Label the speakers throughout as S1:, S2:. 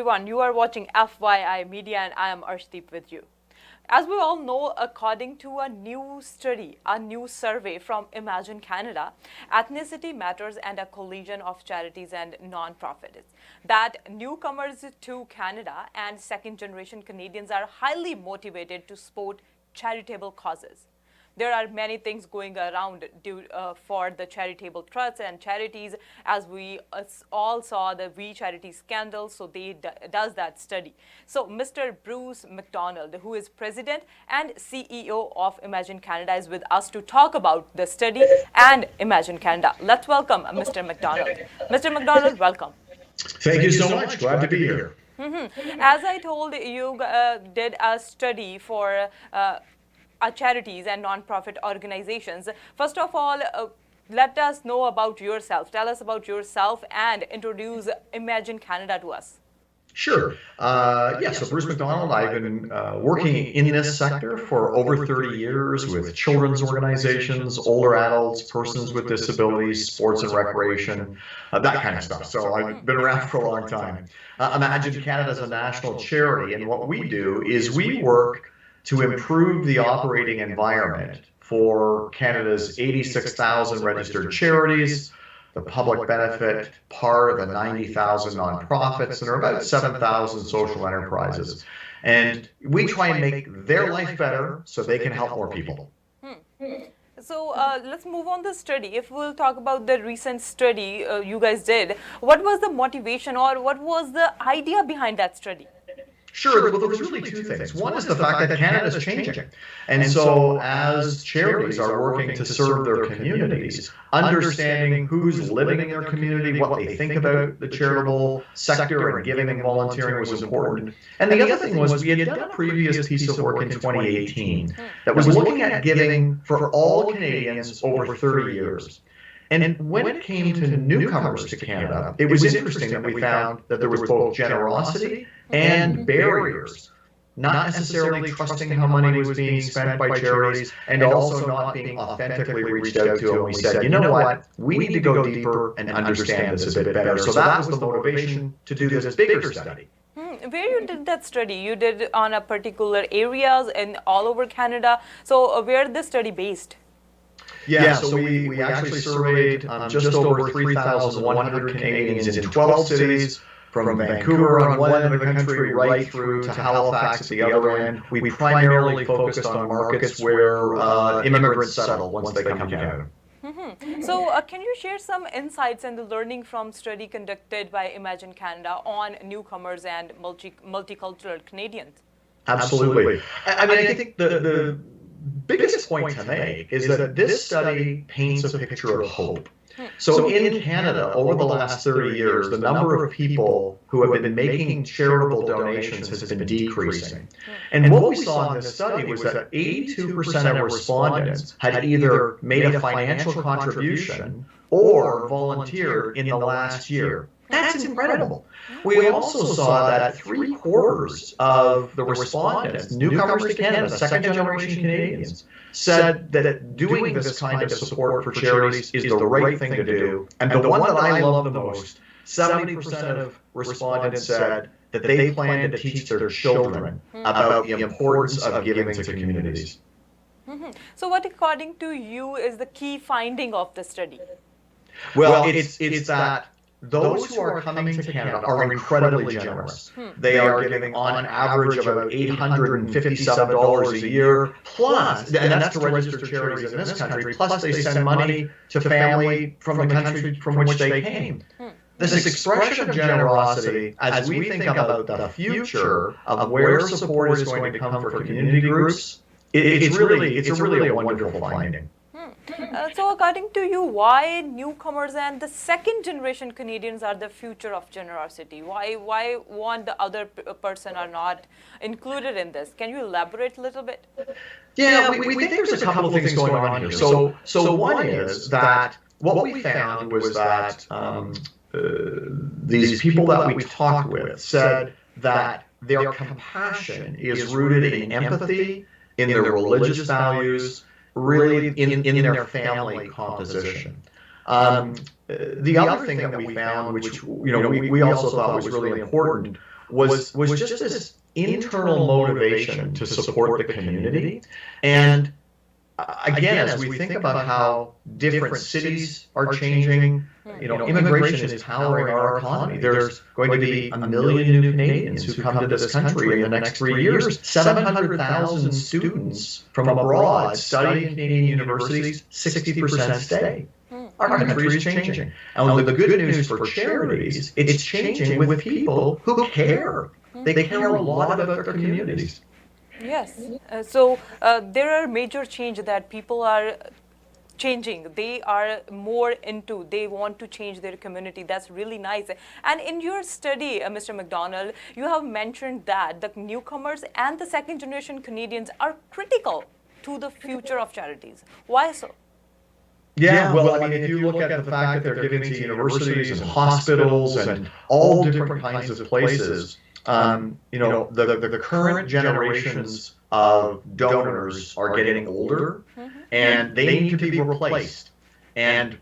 S1: everyone, you are watching FYI Media and I am Arshdeep with you. As we all know, according to a new study, a new survey from Imagine Canada, ethnicity matters and a collision of charities and non-profits. That newcomers to Canada and second-generation Canadians are highly motivated to support charitable causes. There are many things going around for the charitable trusts and charities, as we all saw the We Charity scandal, so they does that study. So Mr. Bruce MacDonald, who is President and CEO of Imagine Canada, is with us to talk about the study and Imagine Canada. Let's welcome Mr. MacDonald. Mr. MacDonald, welcome.
S2: Thank you so much. Glad to be here.
S1: As I told you, did a study for charities and non-profit organizations. First of all, let us know about yourself. Tell us about yourself and introduce Imagine Canada to us.
S2: Sure. So Bruce MacDonald, I've been working in this sector for over 30 years with children's organizations, older adults, persons with disabilities, sports and recreation, that kind of stuff. So I've been around for a long time. Imagine Canada is a national charity, and what we do is we work to improve the operating environment for Canada's 86,000 registered charities, the public benefit part of the 90,000 nonprofits, and there are about 7,000 social enterprises. And we try and make their life better so they can help more people.
S1: So let's move on the study. If we'll talk about the recent study you guys did, what was the motivation or what was the idea behind that study?
S2: Sure, well, there's really two things. One is the fact that Canada is changing. And so as charities are working to serve their communities, understanding who's living in their community, what they think about the charitable sector and giving and volunteering was important. And the other thing was we had done a previous piece of work in 2018 that was looking at giving for all Canadians over 30 years. And when it came to newcomers to Canada, it was interesting that we found that there was both generosity and barriers, not necessarily trusting how money was being spent by charities and also not being authentically reached out to. And we said, you know what, we need to go deeper and understand this a bit better. So that was the motivation to do this bigger study.
S1: Where you did that study? You did on a particular areas and all over Canada. So where this study based?
S2: Yeah, so we actually surveyed just over 3,100 Canadians in 12 cities, from Vancouver on one end of the country right through to Halifax at the other end. We primarily focused on markets where immigrants settle once they come to Canada.
S1: So can you share some insights and the learning from study conducted by Imagine Canada on newcomers and multicultural Canadians?
S2: Absolutely. I mean, I think the biggest point to make is that this study paints a picture of hope. So in Canada, over the last 30 years, the number of people who have been making charitable donations has been decreasing. And what we saw in this study was that 82% of respondents had either made a financial contribution or volunteered in the last year. That's incredible. We also saw that 3/4 of the respondents, newcomers to Canada, second-generation Canadians, said that doing this kind of support for charities is the right thing to do. And the one that I love the most, 70% of respondents said that they plan to teach their children about the importance of giving to communities.
S1: So what, according to you, is the key finding of the study?
S2: Well, it's that those who are coming to Canada are incredibly generous. They are giving on average about $857 a year, plus, and that's to registered charities in this country, plus they send money to family from the country from which they came. This expression of generosity, as we think about the future of where support is going to come for community groups, it's really a wonderful finding.
S1: So according to you, why newcomers and the second-generation Canadians are the future of generosity? Why one the other person are not included in this? Can you elaborate a little bit?
S2: Yeah, we think there's a couple of things going on here. So one is that what we found was that these people that we talked with said that their compassion is rooted in empathy, in their religious values, really in their family composition. The other thing that we found, which we also thought was really important, was just this internal motivation to support the community. And again, as we think about how different cities are changing, immigration is powering our economy. There's going to be 1 million new Canadians who come to this country in the next 3 years. 700,000 students from abroad study in Canadian universities, 60% stay. Our country is changing. And the good news for Charities, it's changing with people who care. They care a lot about their communities.
S1: Yes. So there are major change that people are changing. They are more into, they want to change their community. That's really nice. And in your study, Mr. MacDonald, you have mentioned that the newcomers and the second generation Canadians are critical to the future of Charities. Why so?
S2: Yeah, well, I mean, if you look at the fact that they're giving to universities and hospitals and all different kinds of places, the current generations of donors are getting older, and they need to be replaced. And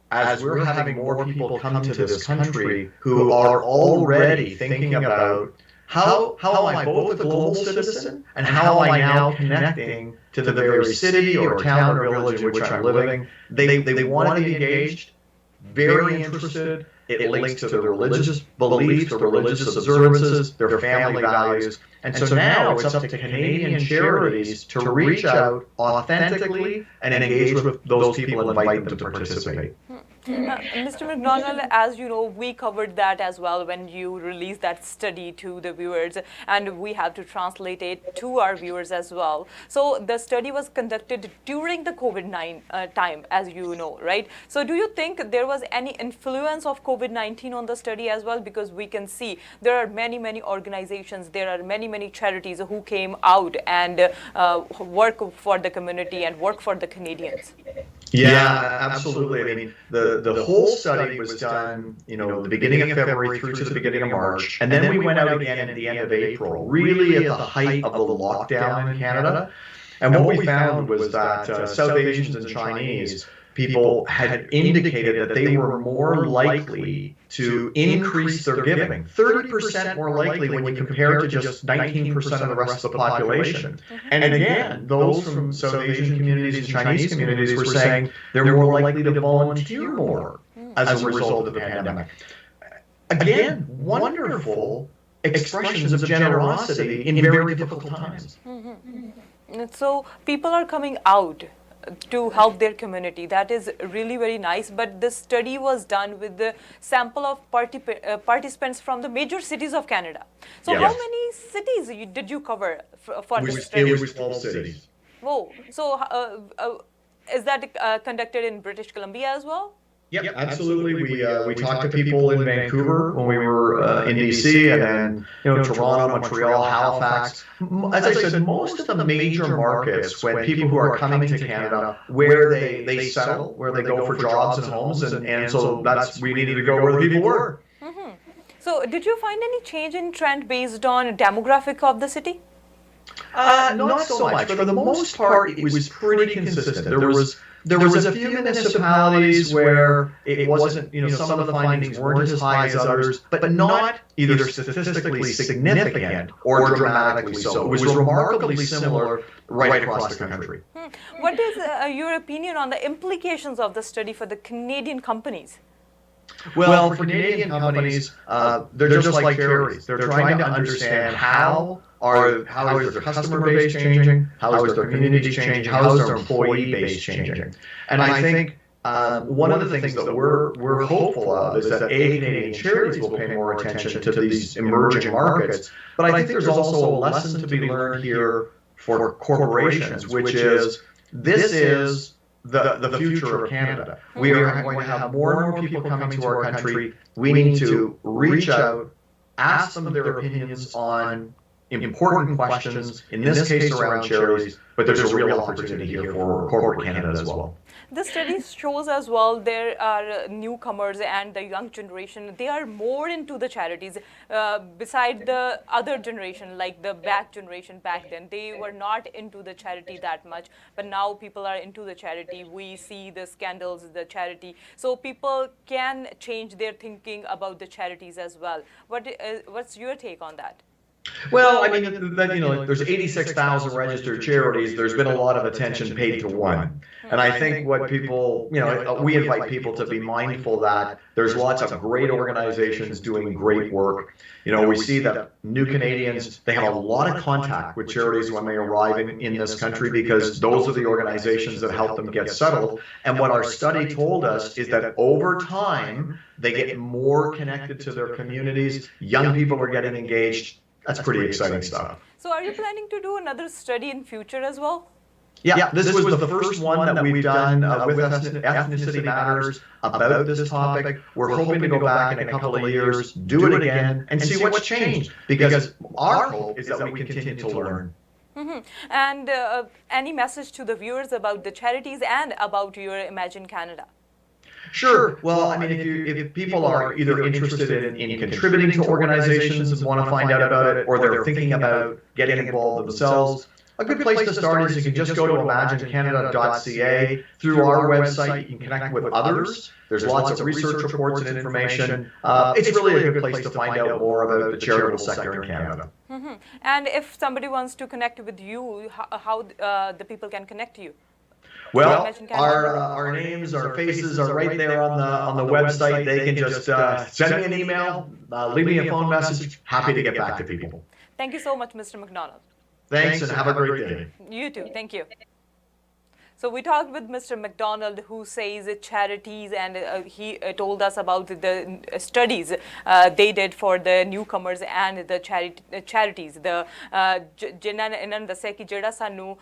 S2: as we're having more people come to this country who are already thinking about how am I both a global citizen and how am I now connecting to the very city or town or village in which I'm living, they want to be engaged, very interested. It links to their religious beliefs, their religious observances, their family values. And so now it's up to Canadian Charities to reach out authentically and engage with those people and invite them to participate.
S1: Mr. MacDonald, as you know, we covered that as well when you released that study to the viewers, and we have to translate it to our viewers as well. So the study was conducted during the COVID-19 time, as you know, right? So do you think there was any influence of COVID-19 on the study as well? Because we can see there are many, many organizations, there are many, many charities who came out and work for the community and work for the Canadians.
S2: Yeah, absolutely. I mean, the whole study was done, the beginning of February through to the beginning of March, and then we went out again at the end of April, really at the height of the lockdown in Canada. And what we found was that South Asians and Chinese people had indicated that they were more likely to increase their giving, 30% more likely when you compare it to just 19% of the rest of the population. And again, those from South Asian communities and Chinese communities were saying they're more likely to volunteer more as a result of the pandemic. Again, wonderful expressions of generosity in very difficult times.
S1: So people are coming out to help their community. That is really very nice. But the study was done with the sample of participants from the major cities of Canada. So how many cities did you cover for this study?
S2: It was 12 cities.
S1: Whoa. So is that conducted in British Columbia as well?
S2: Yep, absolutely. We talked to people in Vancouver when we were in DC, and then Toronto, Montreal, Halifax. As I said, most of the major markets, when people who are coming to Canada, where they settle, where they go for jobs and homes, and so we needed to go where the people were.
S1: So did you find any change in trend based on demographic of the city?
S2: Not so much. For the most part, it was pretty consistent. There was a few municipalities where it wasn't, some of the findings weren't as high as others, but not either statistically significant or dramatically so. It was remarkably similar right across the country.
S1: What is your opinion on the implications of the study for the Canadian companies?
S2: Well, for Canadian companies, they're just like Charities. They're trying to understand how is their customer base changing, how is their community changing, how is their employee base changing. And I think one of the things that we're hopeful of is that Canadian Charities will pay more attention to these emerging markets. But I think there's also a lesson to be learned here for corporations, which is this is the future of Canada. We are going to have more and more people coming to our country. We need to reach out, ask them their opinions on important questions, in this case around charities, but there's a real opportunity here for corporate Canada as well.
S1: The study shows as well there are newcomers and the young generation, they are more into the charities beside the other generation, like the back generation back then. They were not into the charity that much, but now people are into the charity. We see the scandals, the charity. So people can change their thinking about the charities as well. What's your take on that?
S2: Well, I mean, there's 86,000 registered charities. There's been a lot of attention paid to one. And I think what people, we invite people to be mindful that there's lots of great organizations doing great work. We see that new Canadians, they have a lot of contact with charities when they arrive in this country because those are the organizations that help them get settled. And what our study told us is that over time, they get more connected to their communities. Young people are getting engaged. That's pretty exciting stuff.
S1: So are you planning to do another study in future as well?
S2: Yeah, this was the first one that we've done with Ethnicity Matters about this topic. We're hoping to go back in a couple of years, do it again, and see what's changed. Because our hope is that we continue to learn.
S1: And any message to the viewers about the charities and about your Imagine Canada?
S2: Sure. Well, I mean, if people are either interested in contributing to organizations and want to find out about it, or they're thinking about getting involved themselves, a good place to start is you can just go to imaginecanada.ca. Through our website, you can connect with others. There's lots of research reports and information. It's really a good place to find out more about the charitable sector in Canada.
S1: And if somebody wants to connect with you, how the people can connect to you?
S2: Well, our names, our faces are right there on the website. They can just send me an email, leave me a phone message. Happy to get back to people.
S1: Thank you so much, Mr. MacDonald.
S2: Thanks, and have a great day.
S1: You too. Thank you. So we talked with Mr. MacDonald, who says charities, and he told us about the studies they did for the newcomers and the charities. ਜਿਨ੍ਹਾਂ ਨੇ ਇਹਨਾਂ ਨੇ ਦੱਸਿਆ ਕਿ ਜਿਹੜਾ ਸਾਨੂੰ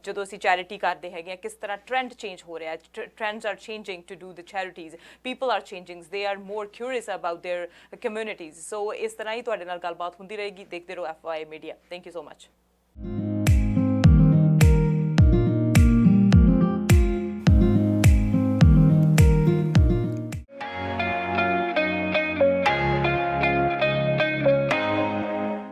S1: ਜਦੋਂ ਅਸੀਂ ਚੈਰਿਟੀ ਕਰਦੇ ਹੈਗੇ ਆ ਕਿਸ ਤਰ੍ਹਾਂ ਟ੍ਰੈਂਡ ਚੇਂਜ ਹੋ ਰਿਹਾ ਹੈ. Trends are changing to do the charities. People are changing. They are more curious about their communities. So ਇਸ ਤਰ੍ਹਾਂ ਹੀ ਤੁਹਾਡੇ ਨਾਲ ਗੱਲਬਾਤ ਹੁੰਦੀ ਰਹੇਗੀ. ਦੇਖਦੇ ਰਹੋ FY Media. Thank you so much.